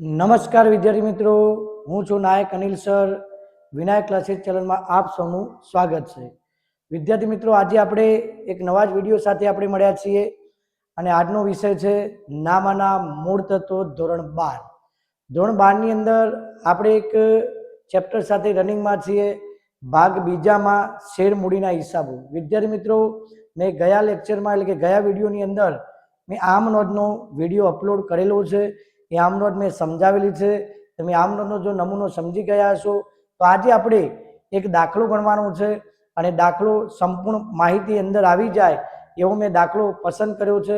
નમસ્કાર વિદ્યાર્થી મિત્રો, હું છું નાયક અનિલ સર. વિનાયક ક્લાસીસ ચેનલમાં આપ સૌનું સ્વાગત છે. વિદ્યાર્થી મિત્રો, આજે આપણે એક નવા જ વિડીયો સાથે આપણે મળ્યા છીએ અને આજનો વિષય છે નામાના મૂળ તત્વો ધોરણ 12. ધોરણ 12 ની અંદર આપણે એક ચેપ્ટર સાથે રનિંગમાં છીએ, ભાગ બીજામાં શેર મૂડીના હિસાબો. વિદ્યાર્થી મિત્રો, મેં ગયા લેક્ચરમાં એટલે કે ગયા વિડીયોની અંદર મેં આમ નોંધનો વિડીયો અપલોડ કરેલો છે. એ આમ નોંધ મેં સમજાવેલી છે. તમે આમ નોંધનો જો નમૂનો સમજી ગયા હશો તો આજે આપણે એક દાખલો ગણવાનો છે અને દાખલો સંપૂર્ણ માહિતી અંદર આવી જાય એવો મેં દાખલો પસંદ કર્યો છે,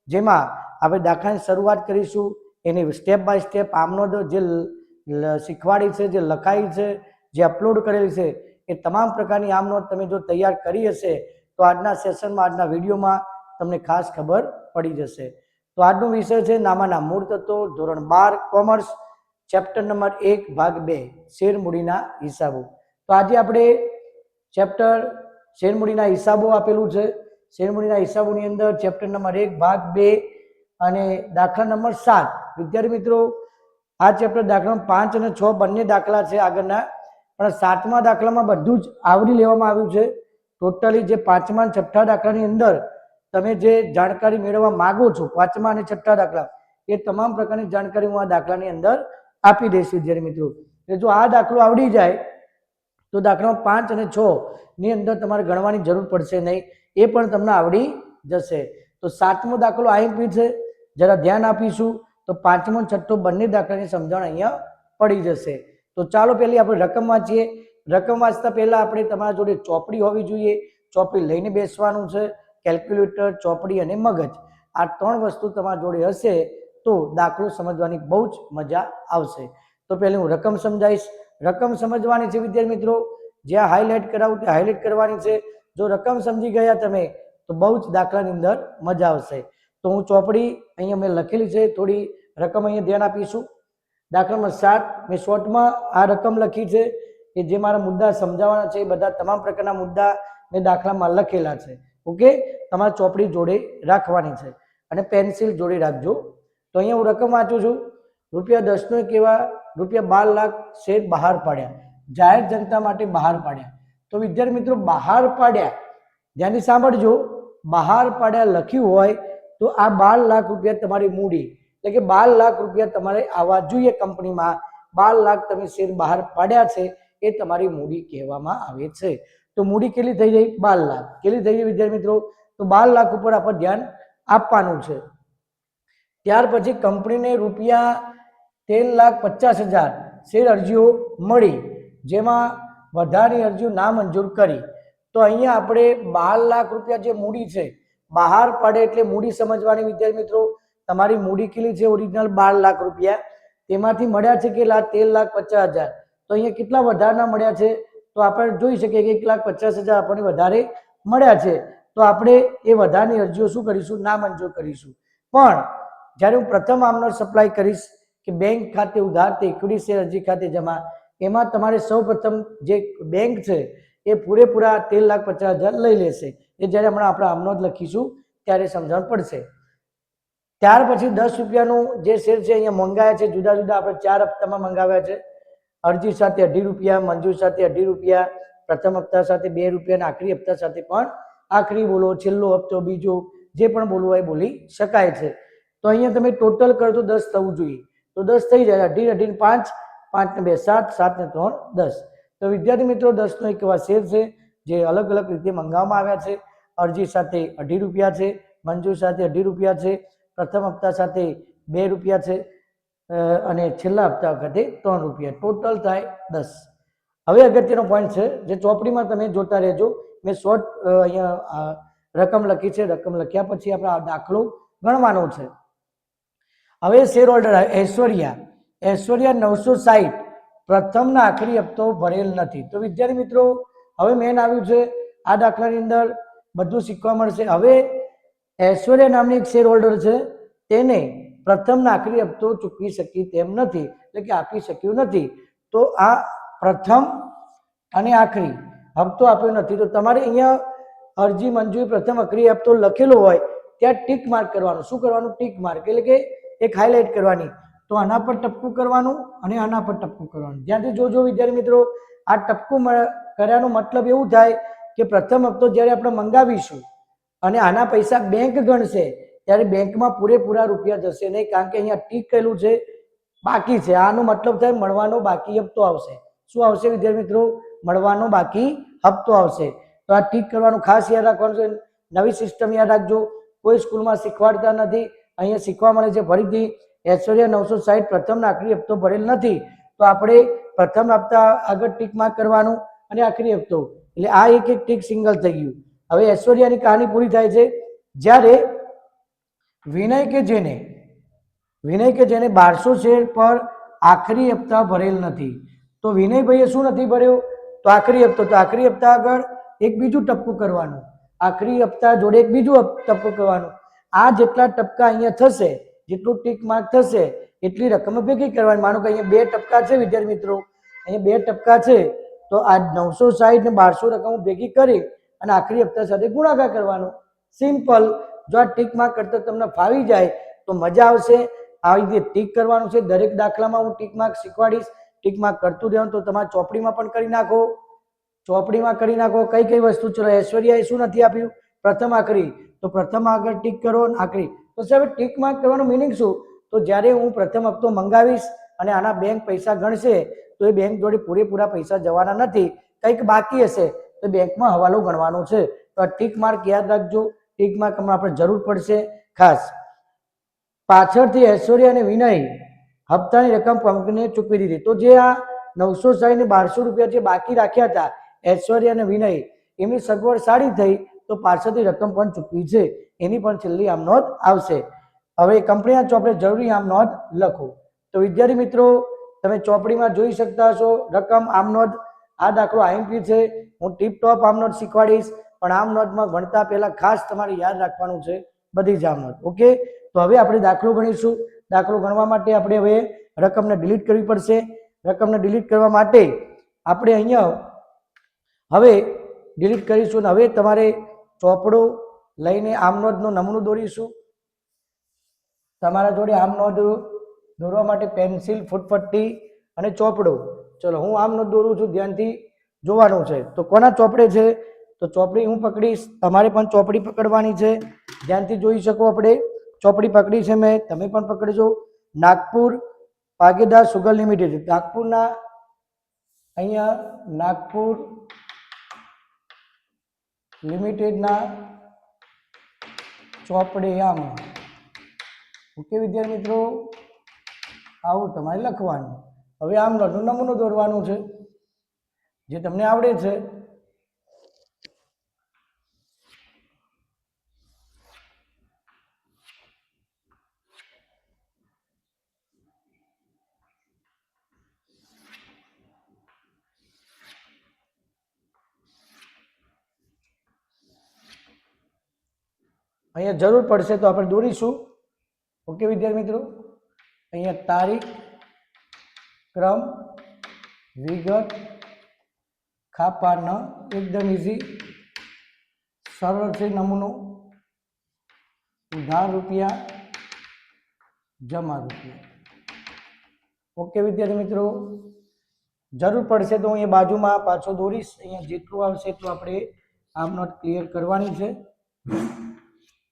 જેમાં આપણે દાખલાની શરૂઆત કરીશું. એની સ્ટેપ બાય સ્ટેપ આમ નોંધ જે શીખવાડી છે, જે લખાઈ છે, જે અપલોડ કરેલી છે, એ તમામ પ્રકારની આમ નોંધ તમે જો તૈયાર કરી હશે તો આજના સેશનમાં, આજના વિડીયોમાં તમને ખાસ ખબર પડી જશે. તો આજનો વિષય છે નામાના મૂળ તત્વો ધોરણ 12 કોમર્સ, ચેપ્ટર નંબર 1 ભાગ 2 શેર મૂડીના હિસાબો. તો આજે આપણે ચેપ્ટર શેર મૂડીના હિસાબો આપેલું છે. શેર મૂડીના હિસાબોની અંદર ચેપ્ટર નંબર 1 ભાગ 2 અને દાખલા નંબર 7. વિદ્યાર્થી મિત્રો, આ ચેપ્ટર દાખલા 5 અને 6 બંને દાખલા છે આગળના, પણ 7મા દાખલામાં બધું જ આવરી લેવામાં આવ્યું છે. ટોટલી જે 5મા અને 6ઠા દાખલાની અંદર તમે જે જાણકારી મેળવવા માંગો છો, 5મા અને 6ઠ્ઠા દાખલા, એ તમામ પ્રકારની જાણકારી હું આ દાખલાની અંદર આપી દઈશ વિદ્યાર્થી મિત્રો. એટલે જો આ દાખલો આવડી જાય તો દાખલા 5 અને 6 ની અંદર તમારે ગણવાની જરૂર પડશે નહીં, એ પણ તમને આવડી જશે. તો 7મો દાખલો આઈએમપી છે, જરા ધ્યાન આપીશું તો 5મો અને 6ઠ્ઠો બંને દાખલાની સમજણ અહીંયા પડી જશે. તો ચાલો પહેલી આપણે રકમ વાંચીએ. રકમ વાંચતા પહેલા આપણે તમારા જોડે ચોપડી હોવી જોઈએ. ચોપડી લઈને બેસવાનું છે. કેલ્ક્યુલેટર, ચોપડી અને મગજ, આ 3 વસ્તુ તમારા જોડે હશે તો દાખલો સમજવાની બહુ જ મજા આવશે. તો પહેલી હું રકમ સમજાવીશ. રકમ સમજવાની છે વિદ્યાર્થી મિત્રો, જ્યાં હાઇલાઇટ કરાવું ત્યાં હાઇલાઇટ કરવાની છે. જો રકમ સમજી ગયા તમે તો બહુ જ દાખલાની અંદર મજા આવશે. તો હું ચોપડી અહીંયા મેં લખેલી છે, થોડી રકમ અહીંયા ધ્યાન આપીશું. દાખલા નંબર 7 મેં શોર્ટમાં આ રકમ લખી છે, કે જે મારા મુદ્દા સમજાવવાના છે એ બધા તમામ પ્રકારના મુદ્દા મેં દાખલામાં લખેલા છે. ઓકે, તમારે ચોપડી જોડે રાખવાની છે અને પેન્સિલ જોડે રાખજો. તો અહીંયા હું રકમ વાંચું છું. ₹10નો એક એવા ₹12 લાખ શેર બહાર પાડ્યા, જાહેર જનતા માટે બહાર પાડ્યા. તો વિદ્યાર્થી મિત્રો, બહાર પાડ્યા, ધ્યાનથી સાંભળજો, બહાર પાડ્યા લખ્યું હોય તો આ ₹12 લાખ તમારી મૂડી, એટલે કે ₹12 લાખ તમારે આવવા જોઈએ કંપનીમાં. 12 લાખ તમે શેર બહાર પાડ્યા છે એ તમારી મૂડી કહેવામાં આવે છે. તો મૂડી કેટલી થઈ ગઈ? 12 લાખ. કેટલી થઈ ગઈ વિદ્યાર્થી મિત્રો? તો 12 લાખ ઉપર આપણે ધ્યાન આપવાનું છે. ત્યાર પછી કંપનીને ₹13,50,000 શેર અરજીઓ મળી, જેમાં વધારાની અરજીઓ નામંજૂર કરી. તો અહીંયા આપણે 12 લાખ રૂપિયા જે મૂડી છે, બહાર પાડે એટલે મૂડી સમજવાની વિદ્યાર્થી મિત્રો. તમારી મૂડી કેટલી છે? ઓરિજિનલ 12 લાખ રૂપિયા, તેમાંથી મળ્યા છે કેટલા? 13,50,000. તો અહીંયા કેટલા વધારાના મળ્યા છે? તો આપણે જોઈ શકીએ કે 1,50,000 આપણને વધારે મળ્યા છે. તો આપણે એ વધારાની અરજીઓ શું કરીશું? નામંજૂર કરીશું. પણ જ્યારે હું પ્રથમ આમનો સપ્લાય કરીશ કે બેંક ખાતે ઉધાર તે ઇક્વિટી શેર અરજી ખાતે જમા, એમાં તમારે સૌ પ્રથમ જે બેંક છે એ પૂરેપૂરા 13,50,000 લઈ લેશે. એ જ્યારે હમણાં આપણે આમનો જ લખીશું ત્યારે સમજણ પડશે. ત્યાર પછી ₹10નું જે શેર છે અહીંયા મંગાવ્યા છે, જુદા જુદા આપણે 4 હપ્તામાં મંગાવ્યા છે. અરજી સાથે ₹18, મંજૂર સાથે ₹18, પ્રથમ હપ્તા સાથે ₹2 અને આખરી હપ્તા સાથે પણ આખરી બોલો, છેલ્લો હપ્તો, બીજો, જે પણ બોલવું હોય બોલી શકાય છે. તો અહીંયા તમે ટોટલ કરો તો 10 થવું જોઈએ. તો 10 થઈ જાય. 18, 5, 5 ને 2 7, 7 ને 3 10. તો વિદ્યાર્થી મિત્રો, 10નો એક એવા શેર છે જે અલગ અલગ રીતે મંગાવવામાં આવ્યા છે. અરજી સાથે ₹18 છે, મંજૂર સાથે ₹18 છે, પ્રથમ હપ્તા સાથે ₹2 છે અને છેલ્લા હપ્તા વખતે ₹3. ટોટલ થાય 10. હવે અગત્યનો પોઈન્ટ છે, જે ચોપડીમાં તમે જોતા રહેજો. મેં શોર્ટ અહીંયા રકમ લખી છે. રકમ લખ્યા પછી આપણે આ દાખલો ગણવાનો છે. હવે શેર હોલ્ડર ઐશ્વર્યા 960, પ્રથમના આખરી હપ્તો ભરેલ નથી. તો વિદ્યાર્થી મિત્રો, હવે મેન આવ્યું છે આ દાખલાની અંદર, બધું શીખવા મળશે. હવે ઐશ્વર્યા નામની એક શેર હોલ્ડર છે, તેને પ્રથમના આખરી હપ્તો ચૂકવી શકી તેમ નથી, એટલે કે આપી શક્યું નથી. તો આ પ્રથમ અને આખરી હપ્તો આપ્યો નથી. તો તમારે અહીંયા અરજી મંજૂરી પ્રથમ આખરી હપ્તો લખેલો હોય ત્યાં ટીક માર્ક કરવાનું. શું કરવાનું? ટીક માર્ક, એટલે કે એક હાઇલાઇટ કરવાની. તો આના પર ટપકું કરવાનું અને આના પર ટપકું કરવાનું. જ્યાંથી જોજો વિદ્યાર્થી મિત્રો, આ ટપકું કર્યાનો મતલબ એવું થાય કે પ્રથમ હપ્તો જ્યારે આપણે મંગાવીશું અને આના પૈસા બેંક ગણશે ત્યારે બેંકમાં પૂરેપૂરા રૂપિયા જશે નહીં, કારણ કે અહીંયા ટીક કરેલું છે બાકી છે. આનો મતલબ થાય મળવાનો બાકી હપ્તો આવશે. શું આવશે વિદ્યાર્થી મિત્રો? મળવાનો બાકી હપ્તો આવશે. તો આ ટીક કરવાનું ખાસ યાદ રાખવાનું છે. નવી સિસ્ટમ યાદ રાખજો, કોઈ સ્કૂલમાં શીખવાડતા નથી, અહીંયા શીખવા મળે છે. ફરીથી ઐશ્વર્યા 960 પ્રથમ આખરી હપ્તો ભરેલ નથી, તો આપણે પ્રથમ હપ્તા આગળ ટીક માર્ક કરવાનું અને આખરી હપ્તો, એટલે આ એક એક ટીક સિંગલ થઈ ગયું. હવે ઐશ્વર્યાની કહાની પૂરી થાય છે જ્યારે વિનય કે જેને 1200 શેર પર આખરી હપ્તા ભરેલ નથી, તો વિનયભાઈએ શું નથી ભર્યો? તો આખરી હપ્તો. તો આખરી હપ્તા આગળ એક બીજું ટપકું કરવાનું, આખરી હપ્તા જોડે એક બીજું ટપકું કરવાનું. આ જેટલા ટપકા અહીંયા થશે, જેટલું ટીક માર્ક થશે એટલી રકમ ભેગી કરવાની. માનો કે અહીંયા 2 ટપકા છે વિદ્યાર્થી મિત્રો, અહીંયા 2 ટપકા છે, તો આ 960 ને 1200 રકમ ભેગી કરી અને આખરી હપ્તા સાથે ગુણાકાર કરવાનો. સિમ્પલ. જો આ ટીક માર્ક કરતા તમને ફાવી જાય તો મજા આવશે. આવી રીતે ટીક કરવાનું છે. દરેક દાખલામાં હું ટીક માર્ક શીખવાડીશ. ટીક માર્ક કરતું રહેવાનું, તો તમારે ચોપડીમાં પણ કરી નાખો. ચોપડીમાં કરી નાખો કઈ કઈ વસ્તુ. ચલો, ઐશ્વર્યાએ શું નથી આપ્યું? પ્રથમ આખરી. તો પ્રથમ આગળ ટીક કરો અને આખરી. તો સાહેબ ટીક માર્ક કરવાનું મિનિંગ શું? તો જ્યારે હું પ્રથમ હપ્તો મંગાવીશ અને આના બેંક પૈસા ગણશે તો એ બેંક જોડે પૂરેપૂરા પૈસા જવાના નથી, કંઈક બાકી હશે તો બેંકમાં હવાલો ગણવાનો છે. તો આ ટીક માર્ક યાદ રાખજો. ટીક માર્ક આપણે જરૂર પડશે ખાસ. પાછળથી ઐશ્વર્યા અને વિનય હપ્તાની રકમ કંપનીને ચૂકવી દીધી. તો જે આ 960 ને 1200 રૂપિયા જે બાકી રાખ્યા હતા ઐશ્વર્યા અને વિનય, એમની સગવડ સારી થઈ તો પાછળથી રકમ પણ ચૂકવી છે, એની પણ છેલ્લી આમ નોંધ આવશે. હવે કંપનીના ચોપડે જરૂરી આમ નોંધ લખો. તો વિદ્યાર્થી મિત્રો, તમે ચોપડીમાં જોઈ શકતા હશો રકમ આમ નોંધ. આ દાખલો આઈએમપી છે, હું ટીપ ટોપ આમ નોંધ શીખવાડીશ, પણ આમ નોંધમાં ગણતા પહેલા ખાસ તમારે યાદ રાખવાનું છે બધી જ આમ નોંધ. ઓકે, તો હવે આપણે દાખલો ગણીશું. દાખલો ગણવા માટે આપણે હવે રકમને ડિલીટ કરવી પડશે. રકમને ડિલીટ કરવા માટે આપણે અહીંયા હવે ડિલીટ કરીશું. હવે તમારે ચોપડો લઈને આમ નોંધનો નમૂનો દોરીશું. તમારા જોડે આમ નોંધ દોરવા માટે પેન્સિલ, ફૂટપટ્ટી અને ચોપડો. ચલો, હું આમ નોંધ દોરું છું, ધ્યાનથી જોવાનું છે. તો કોના ચોપડે છે? તો ચોપડી હું પકડીશ, તમારે પણ ચોપડી પકડવાની છે. ધ્યાનથી જોઈ શકો. આપણે ચોપડી પકડી છે મેં, તમે પણ પકડજો. નાગપુર ભાગીદાર સુગર લિમિટેડ, નાગપુરના અહીંયા નાગપુર લિમિટેડના ચોપડે આમ. ઓકે વિદ્યાર્થી મિત્રો, આવું તમારે લખવાનું. હવે આમ નમૂનો દોરવાનો છે જે તમને આવડે છે. અહીંયા જરૂર પડશે તો આપણે દોરીશું. ઓકે વિદ્યાર્થી મિત્રો, અહીંયા તારીખ, ક્રમ, વિગત, ખાપાના, એકદમ ઇઝી, સરળ છે નમૂનો. ઉધાર રૂપિયા, જમા રૂપિયા. ઓકે વિદ્યાર્થી મિત્રો, જરૂર પડશે તો હું એ બાજુમાં પાછો દોરીશ. અહીંયા જેટલું આવશે એટલું આપણે આમ નોટ ક્લિયર કરવાની છે.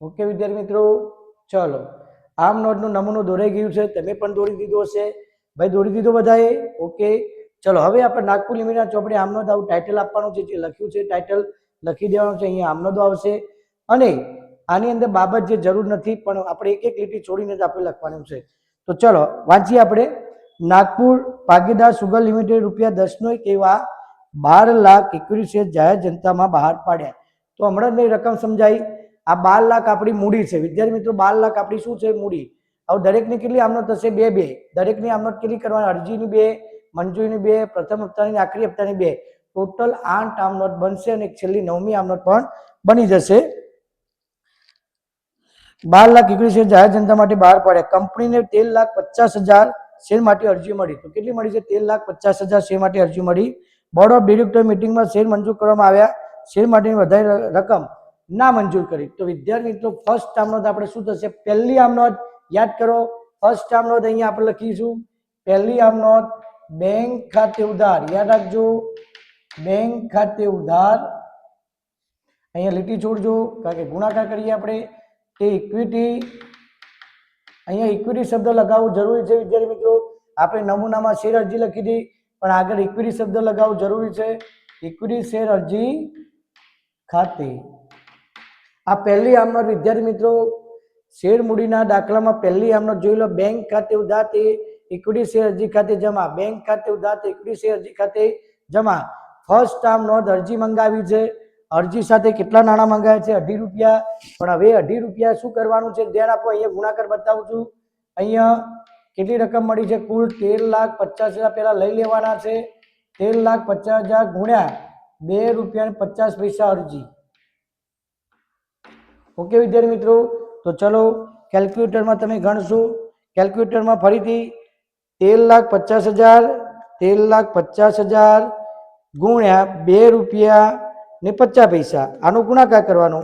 ઓકે વિદ્યાર્થી મિત્રો, ચલો, આમ નોટનો નમૂનો દોરાઈ ગયું છે. તમે પણ દોરી દીધો હશે ભાઈ, દોરી દીધો બધાએ? ઓકે, ચલો, હવે આપણે નાગપુર લિમિટેડના ચોપડે આમ નોંધ આવું ટાઇટલ આપવાનું છે. જે લખ્યું છે ટાઇટલ લખી દેવાનું છે. અહીંયા આમ નોંધ આવશે અને આની અંદર બાબત જે જરૂર નથી, પણ આપણે એક એક લીટી છોડીને જ આપણે લખવાનું છે. તો ચલો વાંચીએ આપણે. નાગપુર ભાગીદાર સુગર લિમિટેડ ₹10 એવા 12,21,000 જાહેર જનતામાં બહાર પાડ્યા. તો હમણાં જ રકમ સમજાઈ. આ 12 લાખ આપણી મૂડી છે વિદ્યાર્થી મિત્રો. 12 લાખ આપણી શું છે? મૂડી. હવે દરેકની કેટલી આમનોંધ થશે? 2 દરેકની આમનોંધ કેટલી કરવાની? અરજીની 2, મંજૂરીની 2, પ્રથમ હપ્તાની, આખરી હપ્તાની 2. ટોટલ 8 આમનોંધ બનશે અને છેલ્લી 9મી આમનોંધ પણ બની જશે. 12,21,000 જાહેર જનતા માટે બહાર પાડ્યા. કંપનીને 13,50,000 શેર માટે અરજી મળી. તો કેટલી મળી છે? 13,50,000 શેર માટે અરજી મળી. બોર્ડ ઓફ ડિરેક્ટર મીટિંગમાં શેર મંજૂર કરવામાં આવ્યા. શેર માટેની વધારે રકમ ના મંજૂર કરી. તો વિદ્યાર્થી મિત્રો, ફર્સ્ટ આમનોંધ આપણે શું થશે? પહેલી આમનોંધ યાદ કરો. ફર્સ્ટ આર્મ નોંધ અહીંયા આપણે લખીશું પહેલી આર્મ નોંધ બેંક ખાતે ઉધાર, યાદ રાખજો બેંક ખાતે ઉધાર, અહીંયા લીટી છોડજો કારણ કે ગુણાકાર કરીએ આપણે તે ઇક્વિટી, અહીંયા ઇક્વિટી શબ્દ લગાવવું જરૂરી છે વિદ્યાર્થી મિત્રો, આપણે નમૂનામાં શેર અરજી લખી હતી પણ આગળ ઇક્વિટી શબ્દ લગાવવું જરૂરી છે, ઇક્વિટી શેર અરજી ખાતે। આ પહેલી આમનો વિદ્યાર્થી મિત્રો શેર મૂડીના દાખલામાં પહેલી આમનો જોઈ લો બેંક ખાતે ઉધાર તે ઇક્વિટી શેર અરજી ખાતે જમા, બેંક ખાતે ઉધાર તે ઇક્વિટી શેર અરજી ખાતે જમા। ફર્સ્ટ આર્મ નોંધ અરજી મંગાવી છે, અરજી સાથે કેટલા નાણાં મંગાવ્યા છે 2.5 રૂપિયા, પણ હવે 2.5 રૂપિયા શું કરવાનું છે ધ્યાન આપો, અહીંયા ગુણાકાર બતાવું છું, અહીંયા કેટલી રકમ મળી છે કુલ 13,50,000 પહેલા લઈ લેવાના છે, 13,50,000 ગુણ્યા 2 રૂપિયા 50 પૈસા અરજી। ઓકે વિદ્યાર્થી મિત્રો, તો ચલો કેલ્ક્યુલેટરમાં તમે ગણશો, કેલ્ક્યુલેટરમાં ફરીથી 13,50,000 ગુણ્યા 2 રૂપિયા ને 50 પૈસા, આનો ગુણાકાર કરવાનો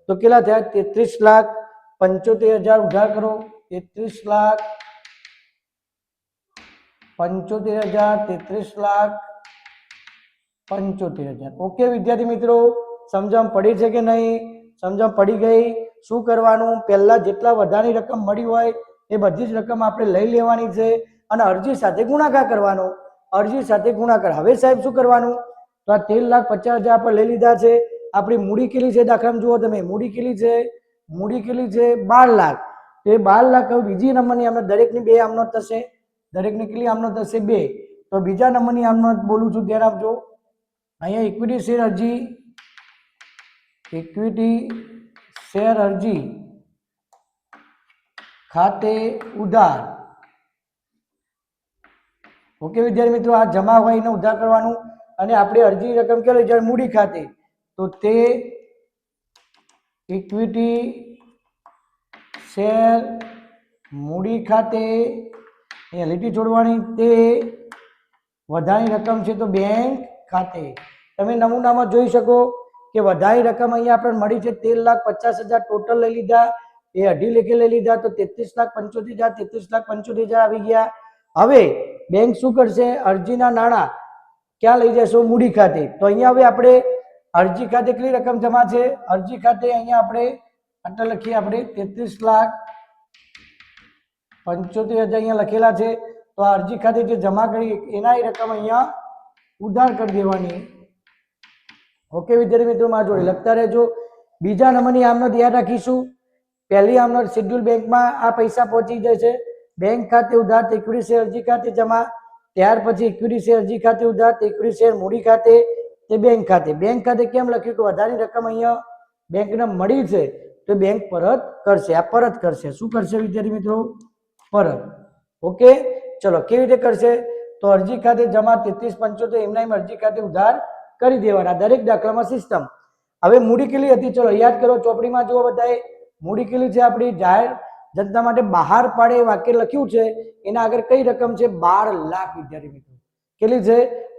તો કેટલા થયા 33,75,000 ઉધાર કરો, 33,75,000, 33,75,000। ઓકે વિદ્યાર્થી મિત્રો, સમજણ પડી છે કે નહીં? સમજણ પડી ગઈ? શું કરવાનું, પહેલા જેટલા વધારાની રકમ મળી હોય એ બધી જ રકમ આપણે લઈ લેવાની છે અને અરજી સાથે ગુણાકાર કરવાનો, અરજી સાથે ગુણાકાર। હવે સાહેબ શું કરવાનું, તો આ 13,50,000 આપણે લઈ લીધા છે, આપણી મૂડી કેટલી છે દાખલામાં જુઓ તમે, મૂડી કેટલી છે, મૂડી કેટલી છે 12 લાખ, તો એ 12 લાખ હવે બીજી નંબરની આમનો દરેકની 2 આમનો થશે, દરેકની કેટલી આમનો થશે 2, તો બીજા નંબરની આમનો બોલું છું ધ્યાન આપજો, અહીંયા ઇક્વિટી શેર અરજી, ઇક્વિટી શેર અરજી ખાતે ઉધાર। ઓકે વિદ્યાર્થી મિત્રો, આ જમા હોય એને ઉધાર કરવાનું અને આપણે અરજી રકમ કેટલી છે મૂડી ખાતે, તો તે ઇક્વિટી શેર મૂડી ખાતે, અહીંયા લીટી છોડવાની, તે વધારાની રકમ છે તો બેંક ખાતે। તમે નમૂનામાં જોઈ શકો કે વધારાની રકમ અહીંયા આપણે મળી છે 13,50,000 ટોટલ લઈ લીધા, એ 2.5 લેખે લઈ લીધા તો 33,75,000 આવી ગયા। હવે બેંક શું કરશે, અરજીના નાણાં ક્યાં લઈ જશો મૂડી ખાતે, તો અહીંયા હવે આપણે અરજી ખાતે કેટલી રકમ જમા છે, અરજી ખાતે અહીંયા આપણે આટલા લખીએ, આપણે 33,75,000 અહીંયા લખેલા છે, તો આ અરજી ખાતે જે જમા કરી એના રકમ અહીંયા ઉધાર કરી દેવાની। ઓકે વિદ્યાર્થી મિત્રો, મારા જોડે લખતા રહેજો। બીજા નંબરની આમનો ધ્યાન રાખીશું, પહેલી આમનો શેડ્યુલ બેંકમાં આ પૈસા પહોંચી જશે, બેંક ખાતે ઉધાર તે ઇક્વિટી શેર અરજી ખાતે જમા, ત્યાર પછી ઇક્વિટી શેર અરજી ખાતે ઉધાર તે ઇક્વિટી શેર મૂડી ખાતે તે બેંક ખાતે। બેંક ખાતે કેમ લખ્યું કે વધારાની રકમ અહીંયા બેંકને મળી છે તો બેંક પરત કરશે, આ પરત કરશે, શું કરશે વિદ્યાર્થી મિત્રો, પરત। ઓકે ચલો કેવી રીતે કરશે, તો અરજી ખાતે જમા 33,75 એમના એમ અરજી ખાતે ઉધાર કરી દેવાના, દરેક દાખલામાં સિસ્ટમ। હવે મૂડી કેટલી હતી ચલો યાદ કરો, ચોપડીમાં જુઓ બધાએ, મૂડી કેટલી છે આપણી જાહેર જનતા માટે બહાર પાડે વાક્ય લખ્યું છે, એના આગળ કઈ રકમ છે 12 લાખ વિદ્યાર્થી મિત્રો, કેટલી છે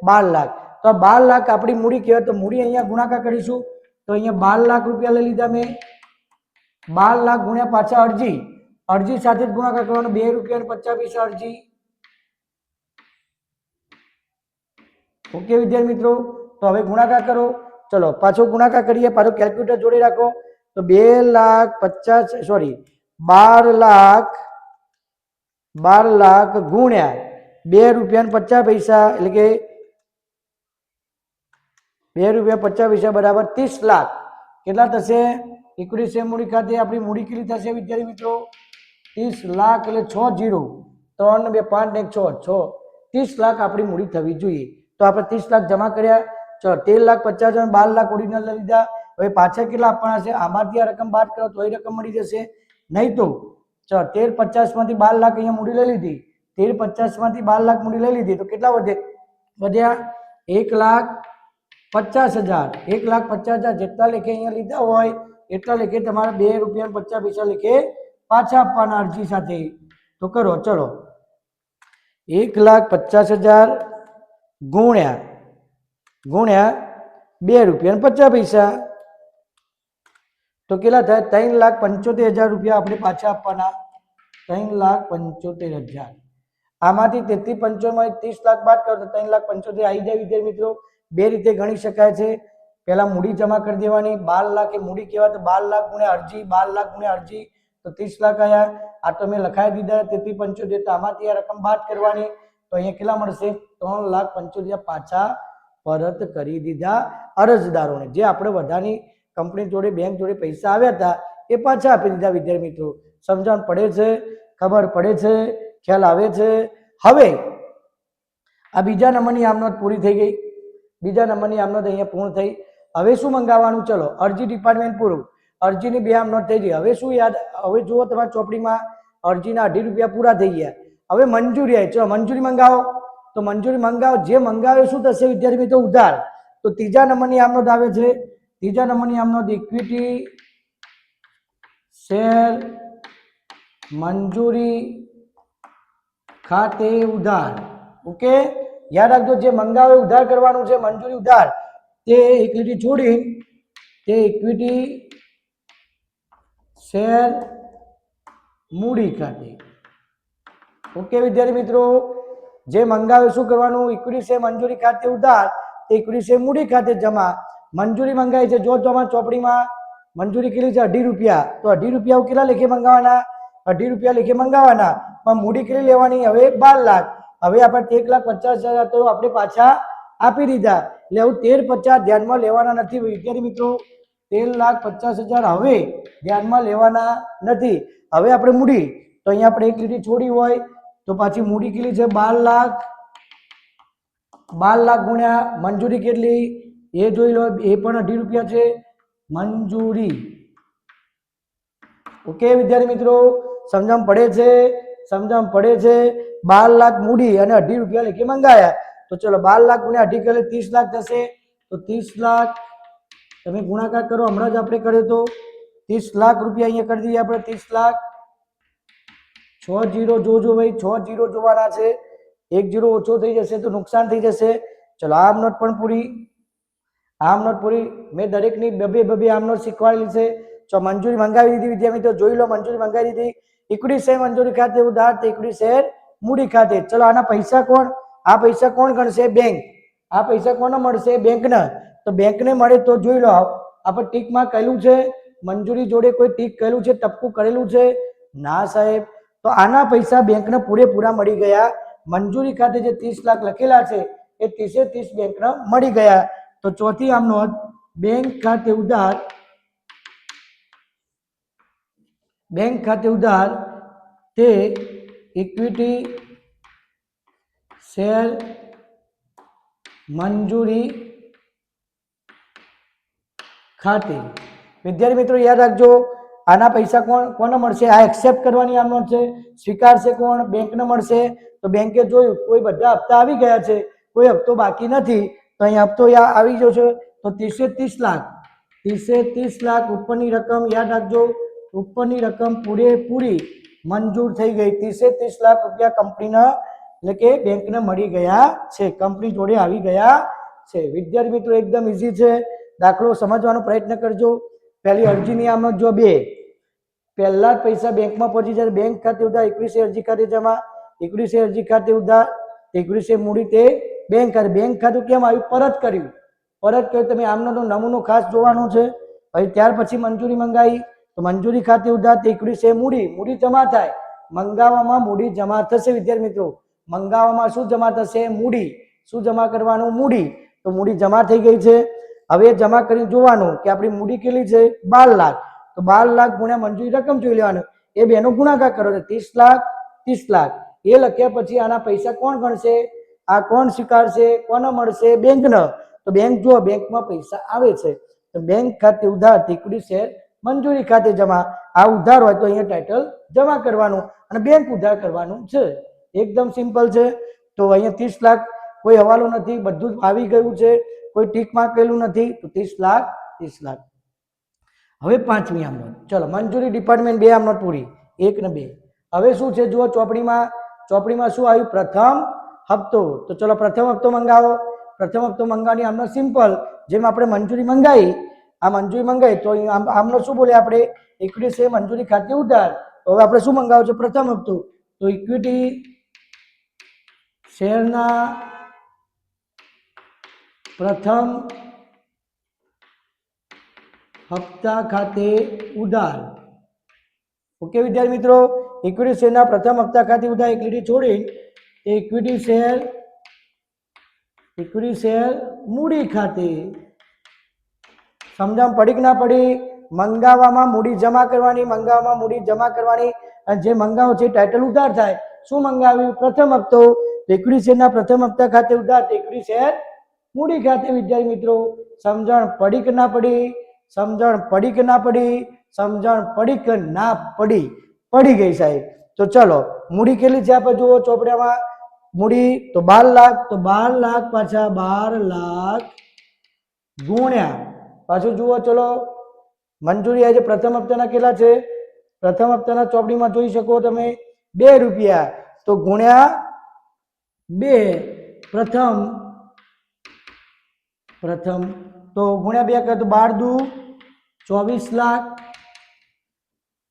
12 લાખ, તો 12 લાખ આપણી મૂડી કહેવાય, તો મૂડી અહીંયા ગુણાકાર કરીશું, તો અહીંયા 12 લાખ રૂપિયા લઈ લીધા મેં, 12 લાખ ગુણ્યા પાછા અરજી, અરજી સાથે જ ગુણાકાર કરવાનો 2 રૂપિયા 50 પૈસા અરજી। ઓકે વિદ્યાર્થી મિત્રો, તો હવે ગુણાકાર કરો, ચલો પાછો ગુણાકાર કરીએ, પાછો કેલ્ક્યુલેટર જોડે રાખો, તો 12 લાખ ગુણ્યા 2 રૂપિયા 50 પૈસા, એટલે કે 2 રૂપિયા 50 પૈસા બરાબર 30 લાખ, કેટલા થશે, ઇક્વિટી શેર મૂડી ખાતે આપણી મૂડી કેટલી થશે વિદ્યાર્થી મિત્રો 30 લાખ, એટલે 6 0 3 2 5 ને 6 30 લાખ આપણી મૂડી થવી જોઈએ। તો આપણે 30 લાખ જમા કર્યા, ચલો 13,50,000 12 લાખ ઓરિજિનલ લીધા, હવે પાછા કેટલા આપવાના છે, આમાંથી આ રકમ બાદ કરો તો એ રકમ મળી જશે, નહીં તો ચલો 13,50,000 માંથી 12 લાખ અહીંયા મૂડી લઈ લીધી, 13,50,000 માંથી 12 લાખ મૂડી લઈ લીધી, તો કેટલા વધ્યા 1,50,000, 1,50,000 જેટલા લેખે અહીંયા લીધા હોય એટલા લેખે તમારે 2 રૂપિયા 50 પૈસા લેખે પાછા આપવાના અરજી સાથે। તો કરો ચલો 1,50,000 ગુણ્યા 2 રૂપિયા 50 પૈસા, તો કેટલા થાય 3,75,000 રૂપિયા આપણે પાછા આપવાના। 3,75,000. આમાંથી 33,75,000 30 લાખ બાદ કરો તો 3,75,000 આવી જાય વિદ્યાર્થી મિત્રો. બે રીતે ગણી શકાય છે. પહેલા મૂડી જમા કરી દેવાની, 12 લાખ એ મૂડી કહેવાય તો 12 લાખ ગુણ્યા અરજી, 12 લાખ ગુણ્યા અરજી તો 30 લાખ આવ્યા. આ તો મેં લખાવી દીધા 33,75,000, તો આમાંથી આ રકમ બાદ કરવાની તો અહીંયા કેટલા મળશે? 3,75,000 પાછા પરત કરી દીધા અરજદારોને. જે આપણે બધાની કંપની જોડે બેંક જોડે પૈસા આવ્યા હતા એ પાછા આપી દીધા વિદ્યાર્થી મિત્રો. સમજણ પડે છે? ખબર પડે છે? ખ્યાલ આવે છે? હવે આ બીજા નંબરની આમનોંધ પૂરી થઈ ગઈ. બીજા નંબરની આમનોંધ અહીંયા પૂર્ણ થઈ. હવે શું મંગાવવાનું? ચલો અરજી ડિપાર્ટમેન્ટ પૂરું. અરજીની બે આમનોંધ થઈ ગઈ. હવે શું યાદ? હવે જુઓ તમારી ચોપડીમાં અરજીના 2.5 રૂપિયા પૂરા થઈ ગયા. હવે મંજૂરી આવી. ચલો મંજૂરી મંગાવો. તો મંજૂરી મંગાવો. જે મંગાવે શું થશે વિદ્યાર્થી મિત્રો? ઉધાર. તો ત્રીજા નંબરની આમનોંધ આવે છે. ત્રીજા નંબરની આમનોંધ ઇક્વિટી શેર મંજૂરી ખાતે ઉધાર. ઓકે, યાદ રાખજો જે મંગાવે ઉધાર કરવાનું છે, મંજૂરી ઉધાર. તે ઇક્વિટી છોડી તે ઇક્વિટી શેર મૂડી ખાતે. ઓકે વિદ્યાર્થી મિત્રો, જે મંગાવે શું કરવાનું? ઇક્વિટી શેર મંજૂરી ખાતે ઉધાર, તે ઇક્વિટી શેર મૂડી ખાતે જમા. મંજૂરી મંગાવી છે. જો તમારી ચોપડીમાં મંજૂરી કેટલી છે? 2.5 રૂપિયા. તો 2.5 રૂપિયા કેટલા લેખે મંગાવવાના? 2.5 રૂપિયા લેખે મંગાવવાના. પણ મૂડી કેટલી લેવાની? હવે 12 લાખ. હવે આપણે 1,50,000 તો આપણે પાછા આપી દીધા. એટલે હું 13,50,000 ધ્યાનમાં લેવાના નથી વિદ્યાર્થી મિત્રો. 13,50,000 હવે ધ્યાનમાં લેવાના નથી. હવે આપણે મૂડી તો અહીંયા આપણે એક લીટી છોડી હોય તો પાછી મૂડી કેટલી છે? 12 લાખ. 12 લાખ ગુણ્યા મંજૂરી કેટલી એ જોઈ લો. એ પણ 2.5 રૂપિયા છે મંજૂરી. ઓકે વિદ્યાર્થી મિત્રો, સમજણ પડે છે? સમજણ પડે છે? 12 લાખ મૂડી અને 2.5 રૂપિયા લેખે મંગાયા. તો ચલો 12 લાખ ગુણ્યા 2.5 કરે 30 લાખ થશે. તો 30 લાખ તમે ગુણાકાર કરો. હમણાં જ આપણે કર્યો તો 30 લાખ રૂપિયા અહીંયા કરી દઈએ આપણે. 30 લાખ 6 0 જોજો ભાઈ, 6 0 જોવાના છે. 1 0 ઓછો થઈ જશે તો નુકસાન થઈ જશે. ચલો આમ નોટ પણ પૂરી. આમ નોટ પૂરી. મેં દરેકની બબે આમ નોટ શીખવાડેલી છે. તો મંજૂરી મંગાવી દીધી વિદ્યાર્થી મિત્રો. જોઈ લો મંજૂરી મંગાવી દીધી. ઇક્વિટી શેર મંજૂરી ખાતે ઉધાર, તે ઇક્વિટી શેર મૂડી ખાતે. ચલો આના પૈસા કોણ? આ પૈસા કોણ ગણશે? બેંક. આ પૈસા કોને મળશે? બેંકને. તો બેંકને મળે તો જોઈ લો આપણે ટીકમાં કહેલું છે મંજૂરી જોડે કોઈ ટીક કરેલું છે, ટપકું કરેલું છે? ના સાહેબ. તો આના પૈસા બેંકને પૂરેપૂરા મળી ગયા. મંજૂરી ખાતે જે 30 લાખ લખેલા છે એ 30 બેંકને મળી ગયા. તો ચોથી આમ નોંધ બેંક ખાતે ઉધાર. બેંક ખાતે ઉધાર તે ઇક્વિટી શેર મંજૂરી ખાતે. વિદ્યાર્થી મિત્રો યાદ રાખજો આના પૈસા કોને મળશે? આ એક્સેપ્ટ કરવાની આમ નોંધ છે. સ્વીકારશે કોણ? બેંકને મળશે. તો બેંકે જોયું કોઈ બધા હપ્તા આવી ગયા છે, કોઈ હપ્તો બાકી નથી. તો અહીંયા હપ્તો આવી ગયો છે. તો 30 લાખ 30 લાખ ઉપરની રકમ યાદ રાખજો. ઉપરની રકમ પૂરેપૂરી મંજૂર થઈ ગઈ. 30 લાખ રૂપિયા કંપનીના એટલે કે બેંકને મળી ગયા છે, કંપની જોડે આવી ગયા છે. વિદ્યાર્થી મિત્રો એકદમ ઈઝી છે. દાખલો સમજવાનો પ્રયત્ન કરજો. પહેલી અરજીની આમનોંધ જો 2. પહેલા જ પૈસા બેંકમાં પહોંચી જાય. બેંક ખાતે ઉધાર, ઇક્વિટી શેર અરજી ખાતે જમા. ઇક્વિટી શેર અરજી ખાતે ઉધાર, ઇક્વિટી શેર મૂડી તે બેંક ખાતે. બેંક ખાતું કેમ આવ્યું? પરત કર્યું. પરત કર્યું. તમે આમનો નમૂનો ખાસ જોવાનો છે. પછી ત્યાર પછી મંજૂરી મંગાવી તો મંજૂરી ખાતે ઉધાર, તે ઇક્વિટી શેર મૂડી. મૂડી જમા થાય. મંગાવવામાં મૂડી જમા થશે વિદ્યાર્થી મિત્રો. મંગાવવામાં શું જમા થશે? મૂડી. શું જમા કરવાનું? મૂડી. તો મૂડી જમા થઈ ગઈ છે. હવે જમા કરીને જોવાનું કે આપણી મૂડી કેટલી છે? 12 લાખ. તો 12 લાખ ગુણ્યા મંજૂરી રકમ જોઈ લેવાનું. એ બેનો ગુણાકાર કરો તો 30 લાખ 30 લાખ. એ લખ્યા પછી આના પૈસા કોણ ગણશે? આ કોણ સ્વીકારશે? કોને મળશે? બેંકને. તો બેંક જુઓ બેંકમાં પૈસા આવે છે. તો બેંક ખાતે ઉધાર, ઇક્વિટી શેર મંજૂરી ખાતે જમા. આ ઉધાર હોય તો અહીંયા ટાઇટલ જમા કરવાનું અને બેંક ઉધાર કરવાનું છે. એકદમ સિમ્પલ છે. તો અહીંયા 30 લાખ કોઈ હવાલો નથી, બધું જ આવી ગયું છે. કોઈ ટીક માર્ક કરેલું નથી. તો 30 લાખ 30 લાખ. હવે પાંચમી આમ નોટ. ચલો મંજૂરી ડિપાર્ટમેન્ટ 2 આમ નોટ પૂરી. 1 ને 2. હવે શું છે જુઓ ચોપડીમાં શું આવ્યું? પ્રથમ હપ્તો. તો ચલો પ્રથમ હપ્તો મંગાવો. પ્રથમ હપ્તો મંગાવવાની આમનો સિમ્પલ. જેમ આપણે મંજૂરી મંગાવી, આ મંજૂરી મંગાવી તો આમનો શું બોલે આપણે? ઇક્વિટી શેર મંજૂરી ખાતે ઉધાર. તો હવે આપણે શું મંગાવ્યું છે? પ્રથમ હપ્તો. તો ઇક્વિટી શેરના પ્રથમ હપ્તા ખાતે ઉધાર. ઓકે વિદ્યાર્થી મિત્રો, ઇક્વિટી શેરના પ્રથમ હપ્તા ખાતે ઉધાર એક લીટી છોડી ઇક્વિટી શેર મૂડી ખાતે. સમજણ પડી કે ના પડી? મંગાવવામાં મૂડી જમા કરવાની, મંગાવવામાં મૂડી જમા કરવાની, અને જે મંગાવો છે ટાઇટલ ઉધાર થાય. શું મંગાવ્યું? પ્રથમ હપ્તો. ઇક્વિટી શેરના પ્રથમ હપ્તા ખાતે ઉધાર ઇક્વિટી શેર મૂડી ખાતે. વિદ્યાર્થી મિત્રો સમજણ પડી કે ના પડી? સમજણ પડી કે ના પડી? સમજણ પડી કે ના પડી? પડી ગઈ સાહેબ. તો ચલો, મૂડી કેટલી છે આપણે જુઓ ચોપડામાં. મૂડી તો 12 લાખ, તો 12 લાખ પાછા 12 લાખ ગુણ્યા પાછું જુઓ. ચલો, મંજૂરી આજે પ્રથમ હપ્તાના કેટલા છે? પ્રથમ હપ્તાના ચોપડીમાં જોઈ શકો તમે 2 રૂપિયા, તો ગુણ્યા 2 પ્રથમ તો ગુણ્યા 2 કરે તો 12 દુ 24 લાખ,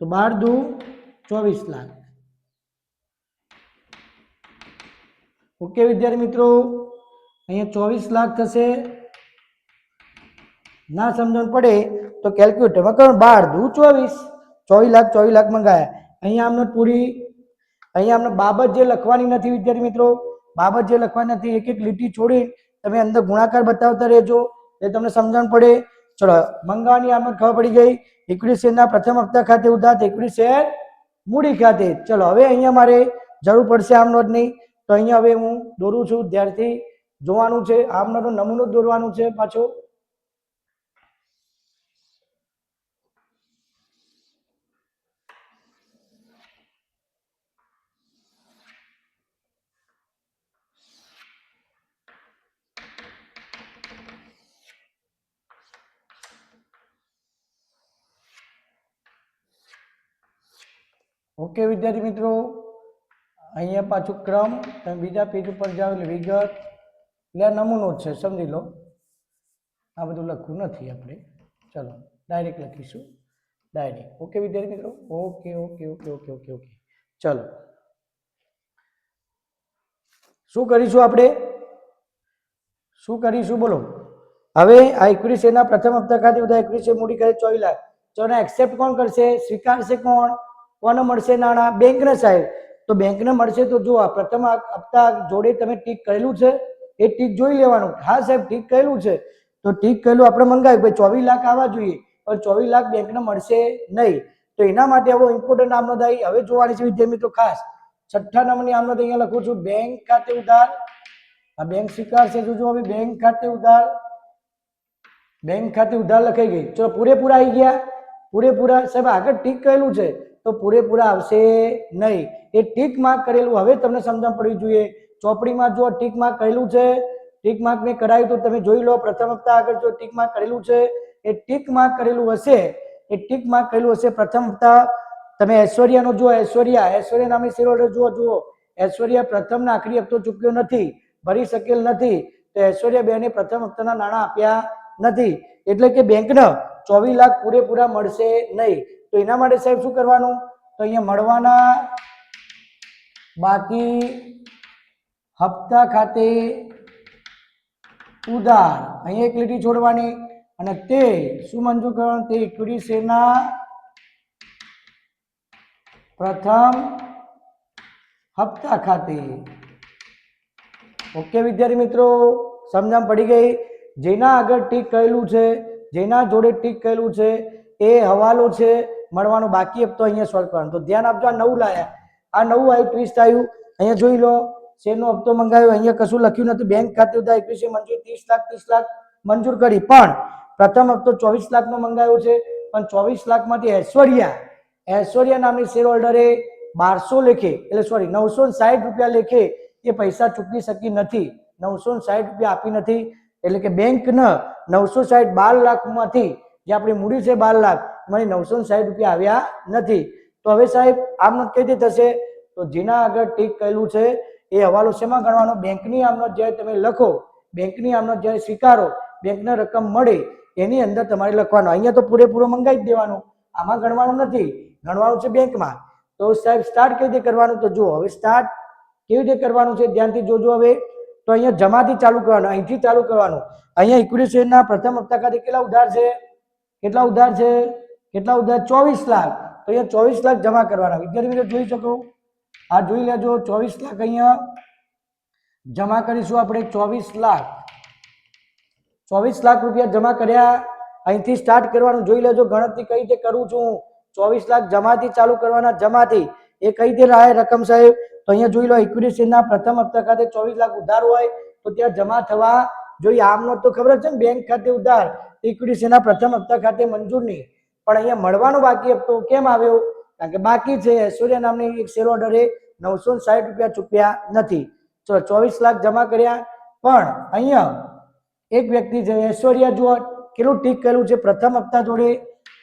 તો 12 દુ 24 લાખ. ઓકે વિદ્યાર્થી મિત્રો, અહીંયા 24 લાખ થશે. ના સમજણ પડે તો કેલ્ક્યુલેટરમાં કરો. 12 દુ 24 લાખ મંગાયા. અહીંયા આમને પૂરી, અહીંયા અમને બાબત જે લખવાની નથી વિદ્યાર્થી મિત્રો, બાબત જે લખવાની નથી, એક એક લીટી છોડી તમે અંદર ગુણાકાર બતાવતા રહેજો એટલે તમને સમજણ પડે. ચલો, મંગાવાની આમને ખબર પડી ગઈ. ઇક્વિટી શેરના પ્રથમ હપ્તા ખાતે ઉધાર ઇક્વિટી શેર મૂડી ખાતે. ચલો, હવે અહીંયા મારે જરૂર પડશે આમ નોટની, તો અહીંયા હવે હું દોરું છું. ધ્યાનથી જોવાનું છે. આમ નોટનો નમૂનો દોરવાનું છે પાછો. ઓકે વિદ્યાર્થી મિત્રો, અહીંયા પાછું ક્રમ, તમે બીજા પેજ ઉપર જાઓ એટલે વિગત, એટલે આ નમૂનો જ છે, સમજી લો. આ બધું લખવું નથી આપણે. ચલો, ડાયરેક્ટ લખીશું, ડાયરેક્ટ. ઓકે વિદ્યાર્થી મિત્રો, okay okay okay okay okay okay. ચલો, શું કરીશું આપણે? શું કરીશું બોલો? હવે આ ઇક્વિટી શેરના પ્રથમ હપ્તા ખાતે બધા ઇક્વિટી શેર મૂડી ખાતે 24 લાખ. ચલો, એક્સેપ્ટ કોણ કરશે? સ્વીકારશે કોણ? કોને મળશે નાણાં? બેંકને સાહેબ. તો બેંકને મળશે તો જો આ પ્રથમ હપ્તા જોડે તમે ટીક કરેલું છે એ ટીક જોઈ લેવાનું. હા સાહેબ, ટીક કરેલું છે તો ટીક કરેલું આપણે મંગાવ્યું, ભાઈ 24 લાખ આવવા જોઈએ, પણ 24 લાખ બેંકને મળશે નહીં. તો એના માટે હવે ઇમ્પોર્ટન્ટ આમનો થાય હવે જોવાની છે વિદ્યાર્થી મિત્રો ખાસ. છઠ્ઠા નંબરની આમનો અહીંયા લખું છું, બેંક ખાતે ઉધાર. આ બેંક સ્વીકારશે. જો હવે બેંક ખાતે ઉધાર, બેંક ખાતે ઉધાર લખાઈ ગઈ. ચલો, પૂરેપૂરા આવી ગયા. પૂરેપૂરા સાહેબ આગળ ટીક કરેલું છે તો પૂરેપૂરા આવશે નહીં. એ ટીક માર્ક કરેલું હવે તમને સમજણ પડવી જોઈએ. ચોપડીમાં જો ટીક માર્ક કરેલું છે, ટીક માર્ક મેં કરાવ્યું તો તમે જોઈ લો. પ્રથમ હપ્તા આગળ જો ટીક માર્ક કરેલું છે, એ ટીક માર્ક કરેલું હશે, એ ટીક માર્ક કરેલું હશે પ્રથમ હપ્તા. તમે ઐશ્વર્યાનો જુઓ, ઐશ્વર્યા નામની શેર હોલ્ડર જુઓ. ઐશ્વર્યા પ્રથમ આખરી હપ્તો ચૂક્યો નથી, ભરી શકેલ નથી, તો ઐશ્વર્યા બેને પ્રથમ હપ્તાના નાણાં આપ્યા નથી. એટલે કે બેંકને 24 લાખ પૂરેપૂરા મળશે નહીં. તો એના માટે સાહેબ શું કરવાનું? તો અહીંયા મળવાના બાકી હપ્તા ખાતે ઉધાર, અહીંયા એક લીટી છોડવાની, અને તે શું મંજૂર કરવાનું? તે ઇક્વિટી શેરના પ્રથમ હપ્તા ખાતે. ઓકે વિદ્યાર્થી મિત્રો, સમજણ પડી ગઈ? જેના આગળ ટીક કરેલું છે, જેના જોડે ટીક કરેલું છે એ હવાલો છે, મળવાનો બાકી હપ્તો અહીંયા સોલ્વ કરવાનો. તો ધ્યાન આપજો, આ નવું લાયા, આ નવું આવ્યું, ટ્વિસ્ટ આવ્યું. અહીંયા જોઈ લો, શેરનો હપ્તો મંગાવ્યો, અહીંયા કશું લખ્યું નથી. બેંક ખાતે ઉધાર ઇક્વિટી મંજૂર 30 લાખ મંજૂર કરી, પણ પ્રથમ હપ્તો 24 લાખનો મંગાવ્યો છે. પણ 24 લાખમાંથી ઐશ્વર્યા નામની શેર હોલ્ડરે 1200 લેખે, એટલે સોરી 960 રૂપિયા લેખે એ પૈસા ચૂકવી શકી નથી. 960 રૂપિયા આપી નથી. એટલે કે બેંકને 960 12 લાખમાંથી જે આપણી મૂડી છે 12 લાખ, એમાંથી 960 રૂપિયા આવ્યા નથી. તો હવે સાહેબ આમનો કઈ રીતે થશે? તો જેના આગળ ટીક કરેલું છે એ હવાલો શેમાં ગણવાનો? બેંકની આમનો જ્યારે તમે લખો, બેંકની આમનો જ્યારે સ્વીકારો, બેંકને રકમ મળે એની અંદર તમારે લખવાનું. અહીંયા તો પૂરેપૂરો મંગાવી જ દેવાનું, આમાં ગણવાનું નથી, ગણવાનું છે બેંકમાં. તો સાહેબ સ્ટાર્ટ કઈ રીતે કરવાનું? તો જુઓ હવે સ્ટાર્ટ કેવી રીતે કરવાનું છે ધ્યાનથી જોજો. હવે તો અહીંયા જમાથી ચાલુ કરવાનું, અહીંથી ચાલુ કરવાનું. અહીંયા ઇક્વિટી શેરના પ્રથમ હપ્તા ખાતે કેટલા ઉધાર છે? કેટલા ઉધાર છે? કેટલા ઉધાર? 24 લાખ. તો અહીંયા 24 લાખ જમા કરવાના. વિદ્યાર્થી મિત્રો જોઈ શકો, આ જોઈ લેજો. 24 લાખ અહીંયા જમા કરીશું આપણે. 24 લાખ 24 લાખ રૂપિયા જમા કર્યા. અહીંથી સ્ટાર્ટ કરવાનું. જોઈ લેજો ગણતરી કઈ રીતે કરું છું. 24 લાખ જમાથી ચાલુ કરવાના. જમાથી એ કઈ રીતે રાહે રકમ સાહેબ? તો અહીંયા જોઈ લો ઇક્વિટી શેરના પ્રથમ હપ્તા ખાતે 24 લાખ ઉધાર હોય તો ત્યાં જમા થવા જોઈએ. આમનો તો ખબર છે ને, બેંક ખાતે ઉધાર, ઇક્વિટી શેરના પ્રથમ હપ્તા ખાતે મંજૂર નહીં. પણ અહીંયા મળવાનો બાકી હપ્તો કેમ આવ્યો? કારણ કે બાકી છે. ઐશ્વર્યા નામની એક શેર હોલ્ડરે 960 રૂપિયા ચૂક્યા નથી. ચલો 24 લાખ જમા કર્યા. પણ અહીંયા એક વ્યક્તિ છે ઐશ્વર્યા, જુઓ કેટલું ટીક કરેલું છે પ્રથમ હપ્તા જોડે.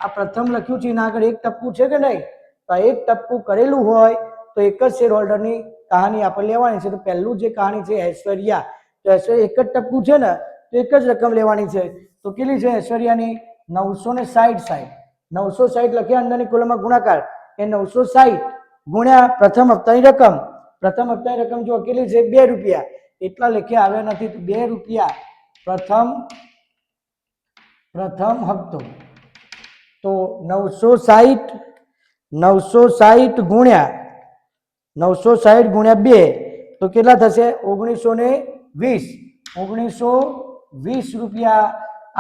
આ પ્રથમ લખ્યું છે એના આગળ એક ટપકું છે કે નહીં? તો એક ટપકું કરેલું હોય તો એક જ શેર હોલ્ડરની કહાની આપણે લેવાની છે. તો પહેલું જે કહાની છે ઐશ્વર્યા, તો ઐશ્વર્યા એક જ ટપકું છે ને, તો એક જ રકમ લેવાની છે. તો કેટલી છે ઐશ્વર્યાની? 960. 960 લખ્યા અંદરની કોલમમાં ગુણાકાર, એ 960 ગુણ્યા પ્રથમ હપ્તાની રકમ. પ્રથમ હપ્તાની રકમ જો કેટલી છે? 2 રૂપિયા. એટલા લખ્યા આવ્યા નથી. તો 2 રૂપિયા પ્રથમ હપ્તો. તો 960 ગુણ્યા 2 તો કેટલા થશે? 1920 રૂપિયા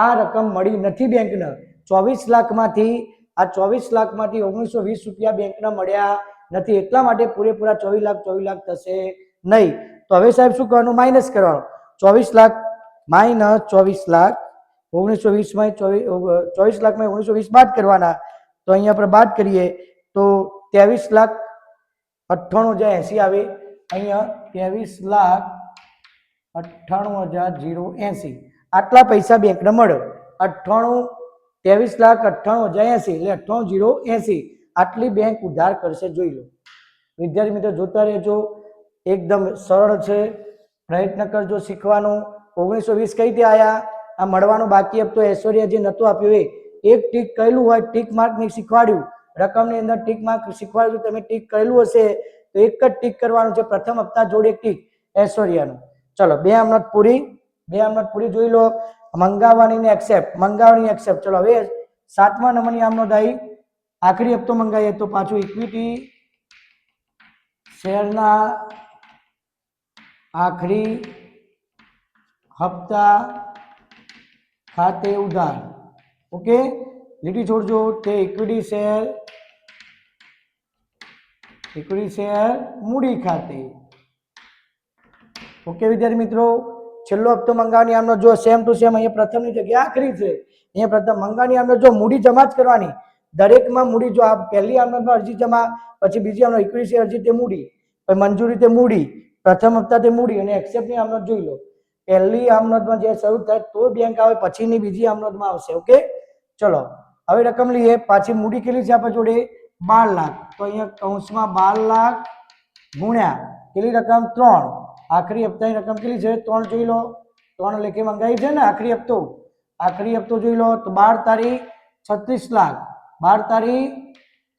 આ રકમ મળી નથી બેંકને. 24 લાખમાંથી આ 24 લાખમાંથી 1920 રૂપિયા બેંકને મળ્યા નથી. એટલા માટે પૂરેપૂરા 24 લાખ થશે નહીં. તો હવે સાહેબ શું કરવાનું? માઇનસ કરવાનું. 24 લાખ માઇનસ 24 લાખ 1920 માં 24 લાખમાં 1920 બાદ કરવાના. તો અહીંયા આપણે બાદ કરીએ તો 23,98,080 આવે. અહીંયા 23,98,080 આટલા પૈસા બેંકને મળે. 23,98,080 એટલે 98,080 આટલી બેંક ઉધાર કરશે. જોઈ લો વિદ્યાર્થી મિત્રો, જોતા રહેજો. એકદમ સરળ છે, પ્રયત્ન કરજો શીખવાનો. 1920 કઈ રીતે આયા? આ મળવાનું બાકી હપ્તો ઐશ્વર્યા જે નતો આપ્યો એ એક ટીક કરેલું હોય, ટીક માર્ક નહીં શીખવાડ્યું, રકમની અંદર ટીક માર્ક શીખવાડ્યું, તમે ટીક કરેલું હશે તો એક જ ટીક કરવાનું છે પ્રથમ હપ્તા જોડે એક ટીક ઐશ્વર્યાનું. ચલો 2 આમનોટ પૂરી જોઈ લો. મંગાવવાની એક્સેપ્ટ, ચલો હવે 7મા નંબરની આમનોટ આવી. આખરી હપ્તો મંગાવીએ તો પાછું ઇક્વિટી શેરના આખરી હપ્તા ખાતે ઉધાર. ઓકે, લીટી છોડજો. તે ઇક્વિટી શેર મૂડી ખાતે. ઓકે વિદ્યાર્થી મિત્રો, છેલ્લો હપ્તો મંગાવવાની આમનો જો સેમ ટુ સેમ અહીંયા પ્રથમની જગ્યાએ આખરી છે. અહીંયા પ્રથમ મંગાવવાની આમનો જો મૂડી જમા જ કરવાની. દરેકમાં મૂડી જો આ પહેલી આમનો અરજી જમા, પછી બીજી આમનો ઇક્વિટી શેર અરજી તે મૂડી, પછી મંજૂરી તે મૂડી, પ્રથમ હપ્તા તે મૂડી અને એક્સેપ્ટની આમનો જોઈ લો. પહેલી આમનોટમાં જે શરૂ થાય તો બેંક આવે, પછીની બીજી આમનોટમાં આવશે. ઓકે, ચલો હવે રકમ લઈએ. પાછી મૂડી કેટલી છે આપણા જોડે? 12 લાખ. તો અહીંયા કૌંસમાં 12 લાખ ગુણ્યા કેટલી રકમ? 3. આખરી હપ્તાની રકમ કેટલી છે? 3 જોઈ લો. 3 લેખે મંગાવી છે ને આખરી હપ્તો. આખરી હપ્તો જોઈ લો તો 12 તારીખ 36 લાખ. 12 તારીખ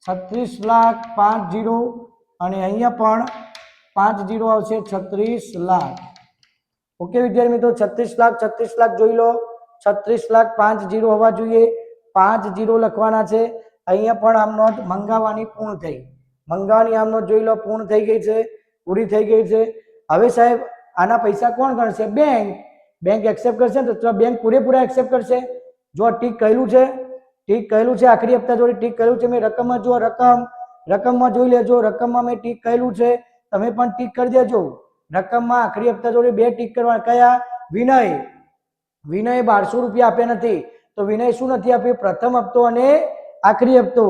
36 લાખ 50 અને અહીંયા પણ 50 આવશે 36 લાખ. ઓકે વિદ્યાર્થી મિત્રો, 36 લાખ જોઈ લો. 36 લાખ 50 હોવા જોઈએ. 50 લખવાના છે. અહીંયા પણ આમનોટ મંગાવવાની પૂર્ણ થઈ. મંગાવવાની આમનોટ જોઈ લો પૂર્ણ થઈ ગઈ છે, પૂરી થઈ ગઈ છે. હવે સાહેબ આના પૈસા કોણ ગણશે? બેંક એક્સેપ્ટ કરશે ને, તો બેંક પૂરેપૂરા એક્સેપ્ટ કરશે. જો ટીક કહેલું છે, આખરી હપ્તા જોડે ટીક કહેલું છે. મેં રકમમાં જો રકમમાં જોઈ લેજો. રકમમાં મેં ટીક કહેલું છે, તમે પણ ટીક કરી દેજો. રકમમાં આખરી હપ્તા જોડે 2 ટીક કરવાના. કયા? વિનય 1200 રૂપિયા આપ્યા નથી. તો વિનય શું નથી આપ્યું? પ્રથમ હપ્તો અને આખરી હપ્તો.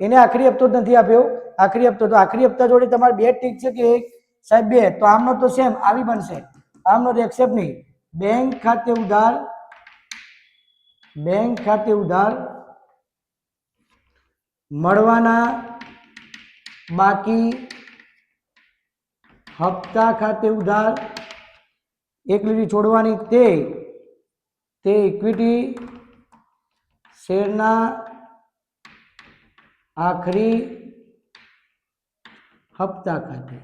એને આખરી હપ્તો જ નથી આપ્યો. આખરી હપ્તો, તો આખરી હપ્તા જોડે તમારે 2 ટીક છે કે એક? સાહેબ 2. તો આમનો તો સેમ આવી બનશે. આમનો એક્સેપ્ટ નહીં. બેંક ખાતે ઉધાર મળવાના બાકી હપ્તા ખાતે ઉધાર એક લીટી છોડવાની. તે ઇક્વિટી શેરના આખરી હપ્તા ખાતે.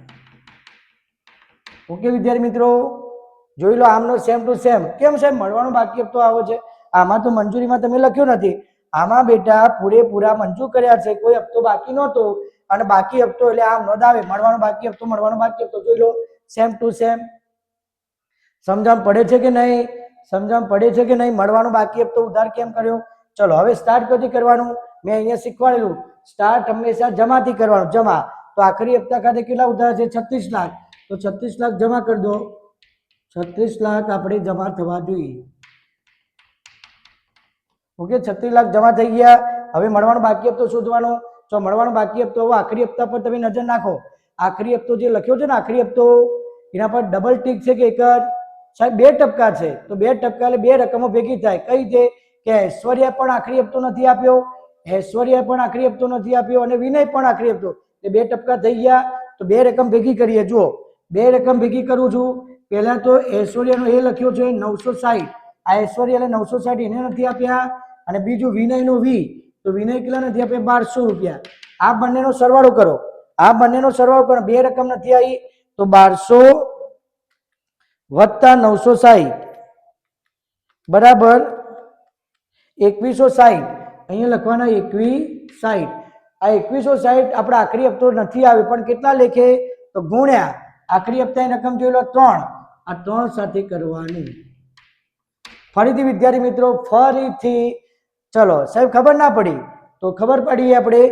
ઓકે વિદ્યાર્થી મિત્રો, જોઈ લો આમનો સેમ ટુ સેમ. કેમ સાહેબ મળવાનો બાકી હપ્તો આવો છે? આમાં તો મંજૂરીમાં તમે લખ્યું નથી. આમાં બેટા પૂરેપૂરા મંજૂર કર્યા છે, કોઈ હપ્તો બાકી નહોતો અને બાકી હપ્તો એટલે આમ નોંધ આવે મળવાનો બાકી હપ્તો, મળવાનો બાકી હપ્તો. જોઈ લો સેમ ટુ સેમ. સમજણ પડે છે કે નહીં? સમજણ પડે છે કે નહીં? મળવાનો બાકી હપ્તો ઉધાર કેમ કર્યો? ચલો હવે સ્ટાર્ટ ક્યાંથી કરવાનું? મેં અહીંયા શીખવાડેલું, સ્ટાર્ટ હંમેશા જમાથી કરવાનું. જમા તો આખરી હપ્તા ખાતે કેટલા ઉધાર છે? 36 લાખ. તો 36 લાખ જમા કરી દો. 36 લાખ આપણે જમા થવા જોઈએ. ઓકે, 36 લાખ જમા થઈ ગયા. હવે મળવાનો બાકી હપ્તો શોધવાનો. તો મળવાનો બાકી હપ્તો હવે આખરી હપ્તા પર તમે નજર નાખો. આખરી હપ્તો જે લખ્યો છે ને, આખરી હપ્તો એના પર ડબલ ટીક છે કે એક જ? સાહેબ 2 ટપકા છે. તો 2 ટપકા એટલે 2 રકમો ભેગી થાય. કઈ છે કે ઐશ્વર્યા પણ આખરી હપ્તો નથી આપ્યો, ઐશ્વર્યા પણ આખરી હપ્તો નથી આપ્યો અને વિનય પણ આખરી હપ્તો. એ 2 ટપકા થઈ ગયા. તો 2 રકમ ભેગી કરીએ. જુઓ 2 રકમ ભેગી કરું છું. પહેલા તો ઐશ્વર્યાનો એ લખ્યો છે 960. આ ઐશ્વર્યા એટલે 960 એને નથી આપ્યા. અને બીજું વિનયનો વી, તો વિનય કેટલા નથી આપ્યા? 1200 રૂપિયા. આ બંનેનો સરવાળો કરો. આ બંનેનો સરવાળો કરો. 2 રકમ નથી આવી તો 1200 વત્તા 960 બરાબર 2160. અહીંયા લખવાના 2160. આ 2160 આપણા આખરી હપ્તો નથી આવે પણ કેટલા લેખે? તો ગુણ્યા આખરી હપ્તાની રકમ જોઈ લો 3. આ 3 સાથે કરવાનું. ફરીથી વિદ્યાર્થી મિત્રો, ફરીથી ચલો સાહેબ ખબર ના પડી તો ખબર પડી. આપણે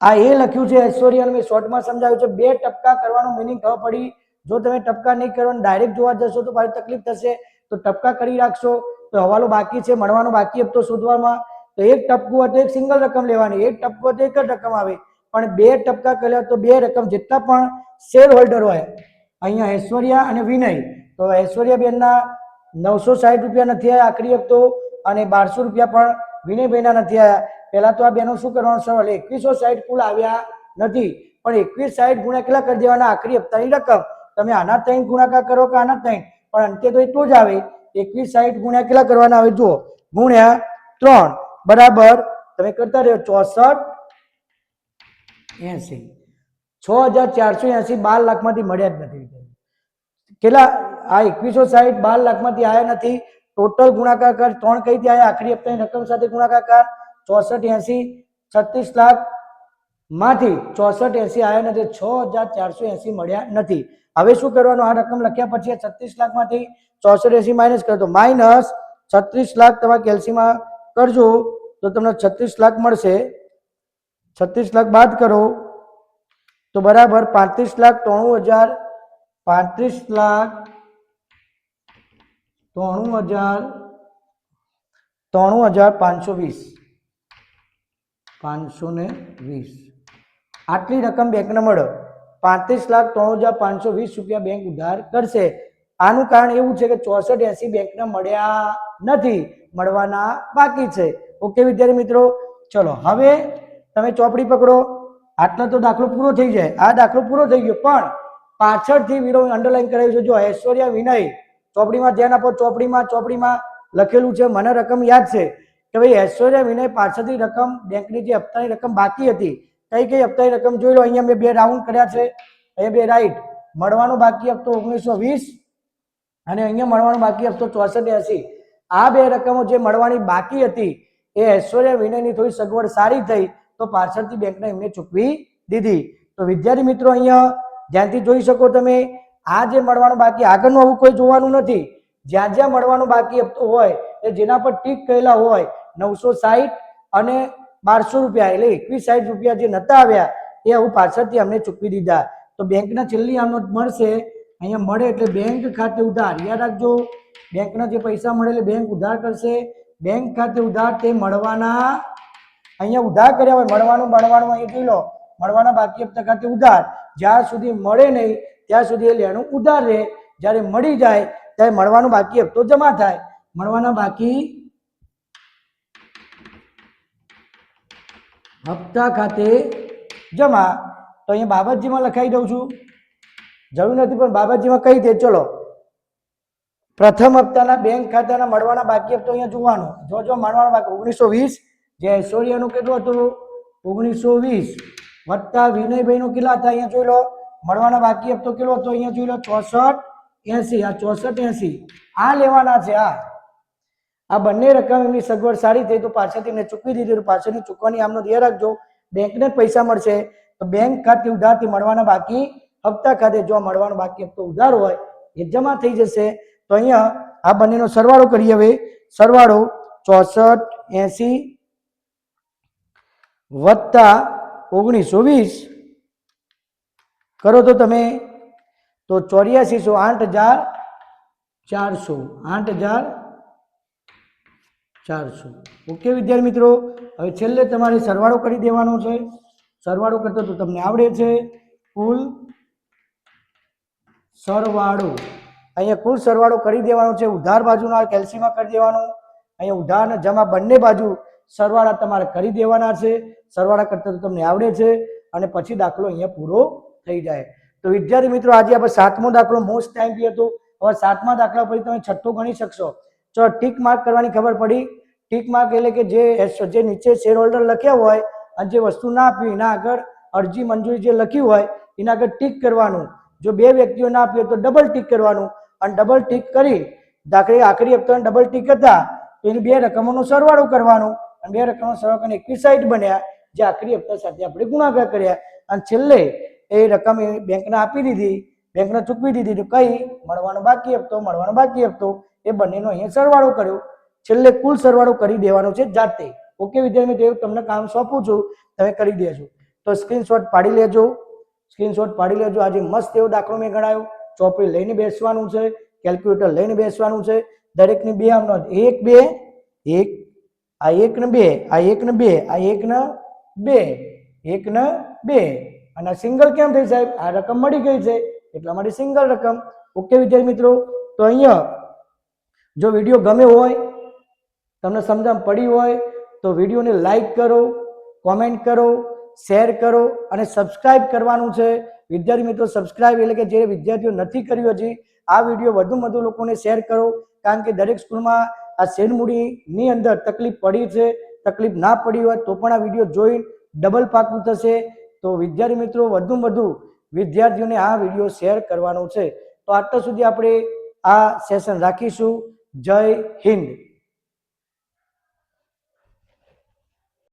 આ એ લખ્યું છે ઐશ્વર્યા, મેં શોર્ટમાં સમજાવ્યું છે. 2 ટપકા કરવાનું મિનિંગ ખબર પડી. જો તમે ટપકા નહીં કરો અને ડાયરેક્ટ જોવા જશો તો ભાઈ તકલીફ થશે. તો ટપકા કરી રાખશો. તો હવાલો બાકી છે, મળવાનો બાકી હપ્તો શોધવામાં. તો એક ટપકું હતું એક સિંગલ રકમ લેવાની, એક ટપકું હતું એક જ રકમ આવે. પણ 2 ટપકા કર્યા તો 2 રકમ જેટલા પણ શેર હોલ્ડર હોય, અહીંયા ઐશ્વર્યા અને વિનય, તો ઐશ્વર્યા બેનના 960 રૂપિયા નથી આવ્યા આખરી હપ્તો અને 1200 રૂપિયા પણ વિનયભાઈના નથી આવ્યા. પહેલા તો આ બેનો શું કરવાનું? સરળ 2160 કુલ આવ્યા નથી પણ 2160 ગુણ્યા કેટલા કરી દેવાના? આખરી હપ્તાની રકમ. તમે આના 3 ગુણાકાર કરો કે આના 3, પણ અંતે તો એટલું જ આવે. 2160 ગુણ્યા કેટલા કરવાના આવે? જુઓ ગુણ્યા 3 બરાબર તમે કરતા રહ્યો 6480. 6480 12 લાખમાંથી મળ્યા જ નથી. કેટલા? આ 2160 12 લાખમાંથી આવ્યા નથી. ટોટલ ગુણાકાર કર 3 કઈથી આવ્યા? આખરી હપ્તાની રકમ સાથે ગુણાકાર કર. 6480 36 લાખ માંથી 6480 આવ્યા નથી, 6480 મળ્યા નથી. હવે શું કરવાનું? આ રકમ લખ્યા પછી 36 લાખ માંથી 6480 માઇનસ કરો તો માઇનસ 36 લાખ. તમારે કેલ્સીમાં કરજો તો તમને 36 લાખ મળશે. 36 લાખ બાદ કરો તો બરાબર 35 લાખ 93000. 35 લાખ 93520. 520 આટલી રકમ બેંકને મળે. 35 લાખ 93520 રૂપિયા બેંક ઉધાર કરશે. આનું કારણ એવું છે કે 6480 બેંકને મળ્યા નથી, મળવાના બાકી છે. ઓકે વિદ્યાર્થી મિત્રો, ચલો હવે તમે ચોપડી પકડો. આટલો તો દાખલો પૂરો થઈ જાય. આ દાખલો પૂરો થઈ ગયો પણ પાછળથી વિડીયો અંડરલાઈન કરાવ્યું છે. જો ઐશ્વર્યા વિનય, ચોપડીમાં ધ્યાન આપો. ચોપડીમાં લખેલું છે. મને રકમ યાદ છે કે ભાઈ ઐશ્વર્યા વિનય પાછળથી રકમ બેંકની જે હપ્તાની રકમ બાકી હતી, કઈ હપ્તાની રકમ જોઈ લો. અહીંયા મેં 2 રાઉન્ડ કર્યા છે. અહીંયા 2 રાઈટ. મળવાનો બાકી હપ્તો 1920 અને અહીંયા મળવાનો બાકી હપ્તો 6480. આ 2 રકમો જે મળવાની બાકી હતી એ ઐશ્વર્યા વિનયની થોડી સગવડ સારી થઈ તો પાછળથી બેંકને એમને ચૂકવી દીધી. તો વિદ્યાર્થી મિત્રો અહીંયા ધ્યાનથી જોઈ શકો તમે. આ જે મળવાનું બાકી, આગળનું આવું કોઈ જોવાનું નથી. જ્યાં જ્યાં મળવાનું બાકી હપ્તો હોય એ જેના પર ટીક કરેલા હોય 960 અને 1200 રૂપિયા એટલે 2160 રૂપિયા જે નતા આવ્યા એ આવું પાછળથી અમને ચૂકવી દીધા. તો બેંકના છેલ્લી આમનો મળશે. અહીંયા મળે એટલે બેંક ખાતે ઉધાર. યાદ રાખજો, બેંકના જે પૈસા મળે એટલે બેંક ઉધાર કરશે. બેંક ખાતે ઉધાર તે મળવાના, અહીંયા ઉધાર કર્યા હોય મળવાનું અહીં જોઈ લો. મળવાના બાકી હપ્તા ખાતે ઉધાર. જ્યાં સુધી મળે નહીં ત્યાં સુધી એ લેણું ઉધાર રહે. જ્યારે મળી જાય ત્યારે મળવાનું બાકી હપ્તો જમા થાય. મળવાના બાકી હપ્તા ખાતે જમા. તો અહીંયા બાબતજીમાં લખાઈ દઉં છું, જરૂર નથી પણ બાબતજીમાં કહી દે. ચલો પ્રથમ હપ્તાના બેંક ખાતાના મળવાના બાકી હપ્તો અહીંયા જોવાનો. જો મળવાના બાકી 1920 જે ઐશ્વર્યાનું કેટલું હતું 1920 વત્તા વિનયભાઈનો કેટલા હતા અહીંયા જોઈ લો, મળવાના બાકી હપ્તો કેટલો હતો અહીંયા જોઈ લો 6480, આ 6480 આ લેવાના છે. આ બંને રકમ એમની સગવડ સારી થઈ તો પાછળથી મેં ચૂકવી દીધી, તો પાછળની ચૂકવાની આમનો ધ્યાન રાખજો. બેંકને પૈસા મળશે તો બેંક ખાતે ઉધારથી મળવાના બાકી હપ્તા ખાતે જો મળવાનો બાકી હપ્તો ઉધાર હોય એ જમા થઈ જશે. તો અહીંયા આ બંનેનો સરવાળો કરીએ. હવે સરવાળો 6480 વત્તા 1920 કરો તો તમે તો 8400 8400. ઓકે વિદ્યાર્થી મિત્રો, હવે છેલ્લે તમારે સરવાળો કરી દેવાનો છે. સરવાળો કરતો તો તમને આવડે છે. કુલ સરવાળો, અહીંયા કુલ સરવાળો કરી દેવાનો છે. ઉધાર બાજુના કેલ્સીમાં કરી દેવાનો, અહીંયા ઉધાર અને જમા બંને બાજુ સરવાળા તમારે કરી દેવાના છે. સરવાળા કરતા તો તમને આવડે છે અને પછી દાખલો અહીંયા પૂરો થઈ જાય. તો વિદ્યાર્થી મિત્રો આજે આપણે 7મો દાખલો મોસ્ટ ટાઈમ બી હતો. હવે 7મા દાખલા પછી તમે 6થો ગણી શકશો. ચલો ટીક માર્ક કરવાની ખબર પડી. ટીક માર્ક એટલે કે જે નીચે શેર હોલ્ડર લખ્યા હોય અને જે વસ્તુ ના આપી એના આગળ અરજી મંજૂરી જે લખ્યું હોય એના આગળ ટીક કરવાનું. જો બે વ્યક્તિઓ ના આપી તો ડબલ ટીક કરવાનું અને ડબલ ટીક કરી દાખલે આખરી હપ્તાના ડબલ ટીક હતા તો એની બે રકમોનો સરવાળો કરવાનો અને બે રકમનો સરવાળો કરીને 21 બન્યા જે આખરી હપ્તા સાથે આપણે ગુણાકાર કર્યા અને છેલ્લે એ રકમ બેંકને આપી દીધી, બેંકને ચૂકવી દીધી. તો કઈ મળવાનો બાકી હપ્તો એ બંનેનો અહીંયા સરવાળો કર્યો. છેલ્લે કુલ સરવાળો કરી દેવાનો છે જાતે. ઓકે વિદ્યાર્થી મિત્રો, તમને કામ સોંપું છું, તમે કરી દેજો. તો સ્ક્રીનશોટ પાડી લેજો. આજે મસ્ત એવો દાખલો મેં ગણાયો. ચોપડી લઈને બેસવાનું છે, કેલ્ક્યુલેટર લઈને બેસવાનું છે. દરેકની બે આમ નોંધ, 1 2 1, આ 1 ને 2, આ 1 ને 2, આ 1 ને 2, 1 ને 2 અને સિંગલ કેમ થઈ સાહેબ? આ રકમ મળી ગઈ છે એટલા માટે સિંગલ રકમ. ઓકે વિદ્યાર્થી મિત્રો, તો અહીંયા જો વિડીયો ગમે હોય, તમને સમજણ પડી હોય તો વિડીયોને લાઈક કરો, કોમેન્ટ કરો, શેર કરો અને સબસ્ક્રાઇબ કરવાનું છે. વિદ્યાર્થી મિત્રો સબસ્ક્રાઇબ એટલે કે જે વિદ્યાર્થીઓ નથી કર્યું હજી, આ વિડીયો વધુ લોકોને શેર કરો. કારણ કે દરેક સ્કૂલમાં આ શેરમૂડીની અંદર તકલીફ પડી છે. તકલીફ ના પડી હોય તો પણ આ વિડીયો જોઈ ડબલ પાકું થશે. તો વિદ્યાર્થી મિત્રો વધુ વિદ્યાર્થીઓને આ વિડીયો શેર કરવાનો છે. તો આટલા સુધી આપણે આ સેશન રાખીશું. જય હિન્દ.